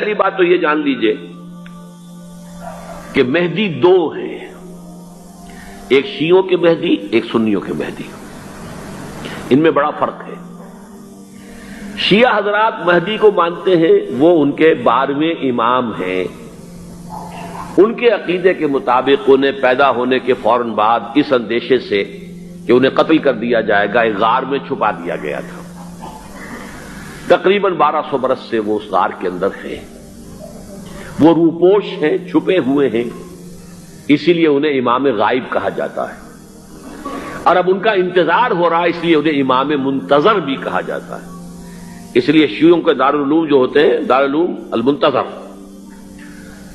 پہلی بات تو یہ جان لیجئے کہ مہدی دو ہیں، ایک شیعوں کے مہدی، ایک سنیوں کے مہدی، ان میں بڑا فرق ہے۔ شیعہ حضرات مہدی کو مانتے ہیں، وہ ان کے 12ویں امام ہیں، ان کے عقیدے کے مطابق انہیں پیدا ہونے کے فوراً بعد اس اندیشے سے کہ انہیں قتل کر دیا جائے گا ایک غار میں چھپا دیا گیا تھا۔ تقریباً 1200 برس سے وہ اس غار کے اندر ہیں، وہ روپوش ہیں، چھپے ہوئے ہیں، اسی لیے انہیں امام غائب کہا جاتا ہے، اور اب ان کا انتظار ہو رہا ہے، اس لیے انہیں امام منتظر بھی کہا جاتا ہے۔ اس لیے شیعوں کے دارالعلوم جو ہوتے ہیں دارالعلوم المنتظر،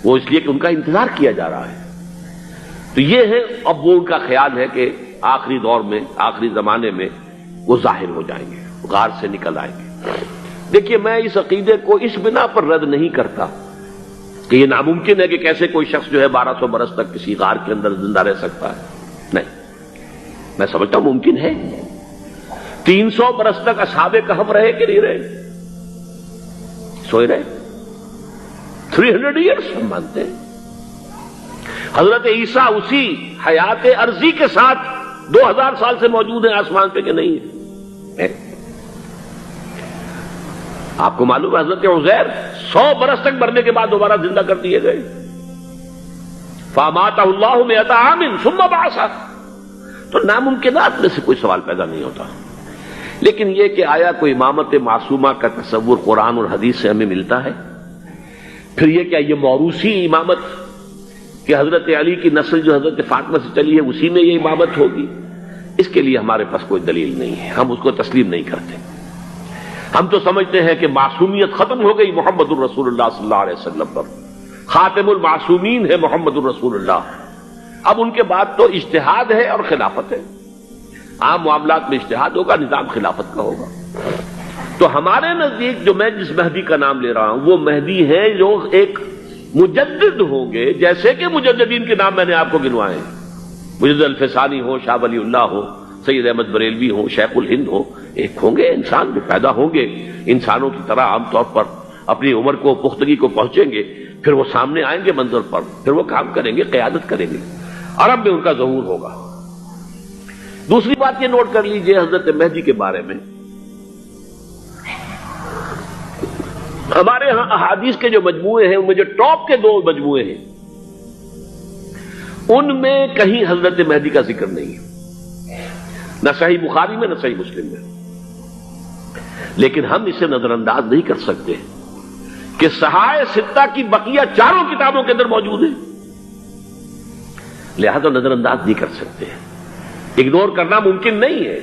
وہ اس لیے کہ ان کا انتظار کیا جا رہا ہے۔ تو یہ ہے، اب وہ ان کا خیال ہے کہ آخری دور میں، آخری زمانے میں وہ ظاہر ہو جائیں گے، غار سے نکل آئیں گے۔ دیکھیے، میں اس عقیدے کو اس بنا پر رد نہیں کرتا کہ یہ ناممکن ہے کہ کیسے کوئی شخص جو ہے 1200 برس تک کسی غار کے اندر زندہ رہ سکتا ہے، نہیں، میں سمجھتا ہوں ممکن ہے۔ 300 برس تک اصحاب کہف رہے کہ نہیں رہے؟ سوئے رہے۔ 300 ایئرس ہم مانتے ہیں۔ حضرت عیسیٰ اسی حیات عرضی کے ساتھ 2000 سال سے موجود ہیں آسمان پہ کہ نہیں ہے؟ آپ کو معلوم ہے حضرت عزیر 100 برس تک مرنے کے بعد دوبارہ زندہ کر دیے گئے۔ فَأَمَاتَهُ اللَّهُ مِئَةَ عَامٍ ثُمَّ بَعَثَهُ۔ تو ناممکنات میں سے کوئی سوال پیدا نہیں ہوتا، لیکن یہ کہ آیا کوئی امامت معصومہ کا تصور قرآن اور حدیث سے ہمیں ملتا ہے؟ پھر یہ کیا یہ موروثی امامت کہ حضرت علی کی نسل جو حضرت فاطمہ سے چلی ہے اسی میں یہ امامت ہوگی؟ اس کے لیے ہمارے پاس کوئی دلیل نہیں ہے، ہم اس کو تسلیم نہیں کرتے۔ ہم تو سمجھتے ہیں کہ معصومیت ختم ہو گئی محمد الرسول اللہ صلی اللہ علیہ وسلم پر، خاتم المعصومین ہے محمد الرسول اللہ۔ اب ان کے بعد تو اجتہاد ہے اور خلافت ہے، عام معاملات میں اجتہاد ہوگا، نظام خلافت کا ہوگا۔ تو ہمارے نزدیک جو میں جس مہدی کا نام لے رہا ہوں وہ مہدی ہیں جو ایک مجدد ہوں گے، جیسے کہ مجددین کے نام میں نے آپ کو گنوائے ہیں، مجدد الفسانی ہو، شاہ ولی اللہ ہو، سید احمد بریلوی ہو، شیخ الہند ہو، ایک ہوں گے انسان جو پیدا ہوں گے انسانوں کی طرح، عام طور پر اپنی عمر کو، پختگی کو پہنچیں گے، پھر وہ سامنے آئیں گے منظر پر، پھر وہ کام کریں گے، قیادت کریں گے، عرب میں ان کا ظہور ہوگا۔ دوسری بات یہ نوٹ کر لیجئے حضرت مہدی کے بارے میں، ہمارے ہاں احادیث کے جو مجموعے ہیں ان میں جو ٹاپ کے 2 مجموعے ہیں ان میں کہیں حضرت مہدی کا ذکر نہیں ہے، نہ صحیح بخاری میں نہ صحیح مسلم میں، لیکن ہم اسے نظر انداز نہیں کر سکتے کہ صحائح ستہ کی بقیہ 4 کتابوں کے اندر موجود ہیں، لہذا نظر انداز نہیں کر سکتے، اگنور کرنا ممکن نہیں ہے۔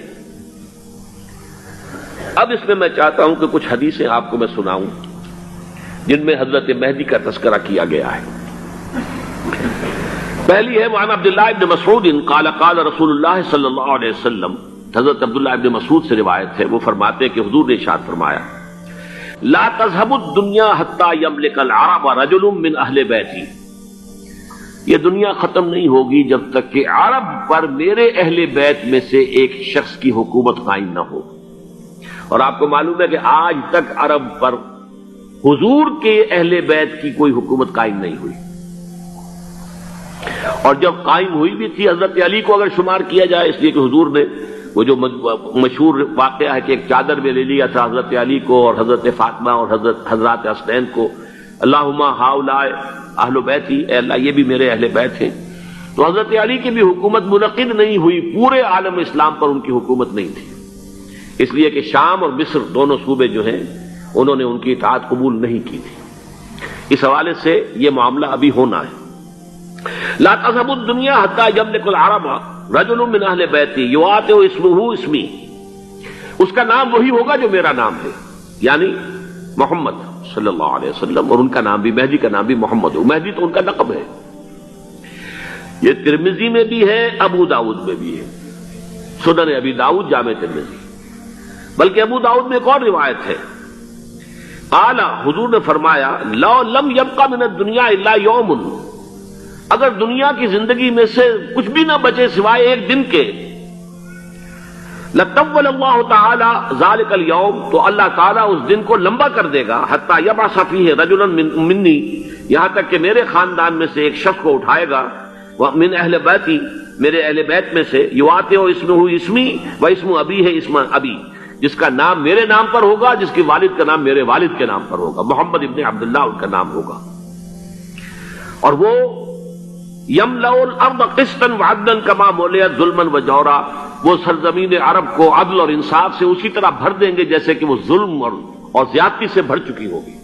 اب اس میں چاہتا ہوں کہ کچھ حدیثیں آپ کو میں سناؤں جن میں حضرت مہدی کا تذکرہ کیا گیا ہے۔ پہلی ہے وعن عبداللہ ابن مسعود قال قال رسول اللہ صلی اللہ علیہ وسلم، حضرت عبداللہ ابن مسعود سے روایت ہے، وہ فرماتے ہیں کہ حضور نے ارشاد فرمایا لا تذهب الدنيا حتى يملك العرب رجل من اہل بیتی، یہ دنیا ختم نہیں ہوگی جب تک کہ عرب پر میرے اہل بیت میں سے ایک شخص کی حکومت قائم نہ ہو۔ اور آپ کو معلوم ہے کہ آج تک عرب پر حضور کے اہل بیت کی کوئی حکومت قائم نہیں ہوئی، اور جب قائم ہوئی بھی تھی حضرت علی کو اگر شمار کیا جائے، اس لیے کہ حضور نے وہ جو مشہور واقعہ ہے کہ ایک چادر میں لے لیا تھا حضرت علی کو اور حضرت فاطمہ اور حضرات حسنین کو، اللہم ہؤلاء اہل بیتی، اے اللہ یہ بھی میرے اہل بیت ہیں، تو حضرت علی کی بھی حکومت منعقد نہیں ہوئی، پورے عالم اسلام پر ان کی حکومت نہیں تھی، اس لیے کہ شام اور مصر دونوں صوبے جو ہیں انہوں نے ان کی اطاعت قبول نہیں کی تھی۔ اس حوالے سے یہ معاملہ ابھی ہونا ہے۔ لا تذهب الدنيا حتى يملك العرب رجل من اہل بیتی یواطئ اسمہ اسمی، اس کا نام وہی ہوگا جو میرا نام ہے، یعنی محمد صلی اللہ علیہ وسلم، اور ان کا نام بھی، مہدی کا نام بھی محمد ہو، مہدی تو ان کا لقب ہے۔ یہ ترمذی میں بھی ہے، ابو داؤد میں بھی ہے، سنن ابی داؤد، جامع ترمذی، بلکہ ابو داؤد میں ایک اور روایت ہے، قال، حضور نے فرمایا لو لم يبقى من الدنيا الا يوم، اگر دنیا کی زندگی میں سے کچھ بھی نہ بچے سوائے ایک دن کے، لطول اللہ تعالی ذالک الیوم، تو اللہ تعالیٰ اس دن کو لمبا کر دے گا، حتی یبعث فیہ رجلا منی، یہاں تک کہ میرے خاندان میں سے ایک شخص کو اٹھائے گا، من اہل بیتی، میرے اہل بیت میں سے، یواطئ اسمہ اسمی و اسم ابی ہے اسم ابی، جس کا نام میرے نام پر ہوگا، جس کی والد کا نام میرے والد کے نام پر ہوگا، محمد ابن عبداللہ ان کا نام ہوگا، اور وہ یملأ الارض قسطا وعدلا کما ملئت ظلما وجورا، وہ سرزمین عرب کو عدل اور انصاف سے اسی طرح بھر دیں گے جیسے کہ وہ ظلم اور زیادتی سے بھر چکی ہوگی۔